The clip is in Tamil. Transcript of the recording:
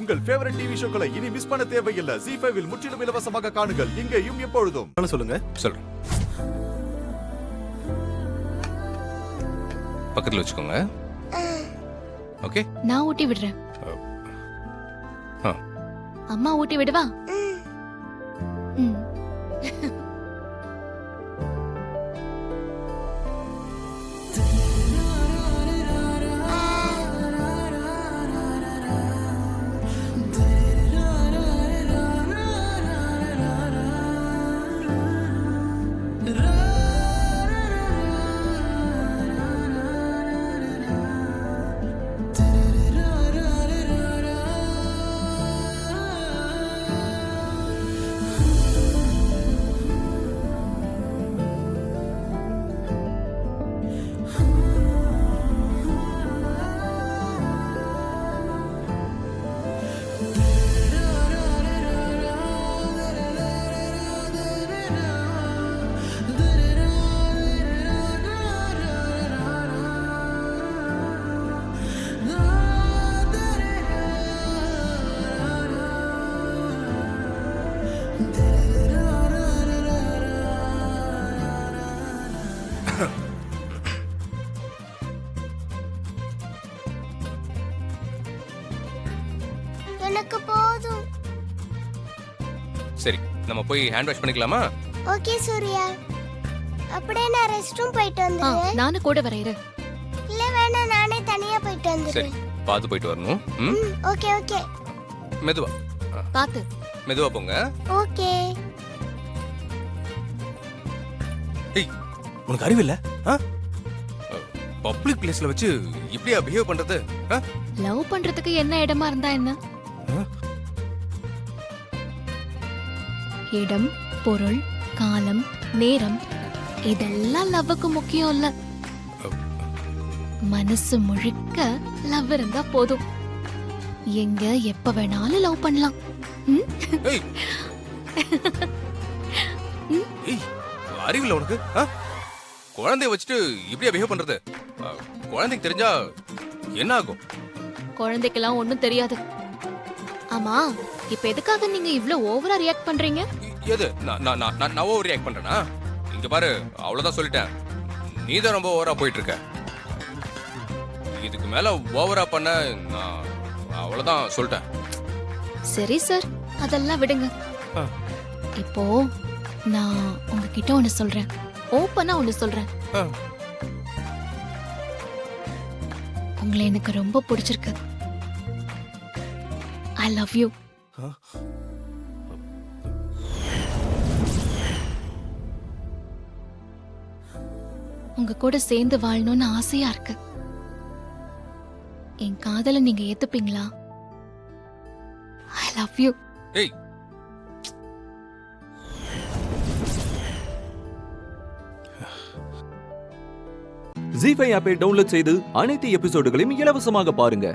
உங்கள் ஃபேவரட் டிவி ஷோக்களை இனி மிஸ் பண்ண தேவையில்லை. ZEE5 இல் முற்றிலும் இலவசமாக காணுங்கள். இங்கேயும் எப்பொழுதும். சொல்லுங்க. சொல்றேன். பக்கத்துல வச்சுக்கோங்க. ஓகே. நான் ஊட்டி விடுறேன். அம்மா ஊட்டி விடுவா? எனக்கு போதும். சரி, நம்ம போய் ஹேண்ட் வாஷ் பண்ணிக்கலாமா? ஓகே சூர்யா. அப்படியே நான் ரெஸ்ட் ரூம் போயிட்டு வந்துறேன். நானும் கூட வரேன். இல்ல வேணாம், நானே தனியா போயிட்டு சரி, வந்துறேன். பாத்து போயிட்டு வரணும். Okay okay. மெதுவா. பாத்து. மெதுவா போங்க. ஓகே. ஏய், உனக்கு அறிவு இல்ல? பப்ளிக் பிளேஸ்ல வச்சு இப்படியா பிஹேவ் பண்றது? லவ் பண்றதுக்கு என்ன இடமா இருந்தா என்ன? இடம், பொருள், காலம், நேரம் இதெல்லாம் லவ்வுக்கு முக்கியம் இல்ல. மனசு முழுக்க லவ் இருந்தா போதும். எங்க எப்ப வேணாலும் லவ் பண்ணலாம். ஏய், அறிவில்ல உனக்கு? குழந்தைய வச்சுட்டு இப்படியா பிஹேவ் பண்றது? குழந்தைக்கு தெரிஞ்சா என்ன ஆகும்? குழந்தைக்கெல்லாம் ஒண்ணும் தெரியாது. ஆமா, இப்ப எதுக்காக நீங்க இவ்ளோ ஓவரா ரியாக்ட் பண்றீங்க? எது? நான் ஓவர் ரியாக்ட் பண்றேனா? இங்க பாரு, அவ்வளவுதான் சொல்லிட்டேன். நீ தான் ரொம்ப ஓவரா போயிட்டு இருக்க. இதுக்கு மேல ஓவரா பண்ண நான் அவ்வளவுதான் சொல்லிட்டேன். சரி சார், அதெல்லாம் விடுங்க. இப்போ நான் உங்ககிட்ட ஒண்ணு சொல்றேன். ஓப்பனா ஒண்ணு சொல்றேன். உங்களை எனக்கு ரொம்ப பிடிச்சிருக்கு. I love you. உங்க கூட சேர்ந்து வாழணும்னு ஆசையா இருக்கு. என் காதலை நீங்க ஏத்துப்பீங்களா? I love you. ஏய், ZEE5 ஆப்பை டவுன்லோட் செய்து அனைத்து எபிசோடுகளையும் இலவசமாக பாருங்க.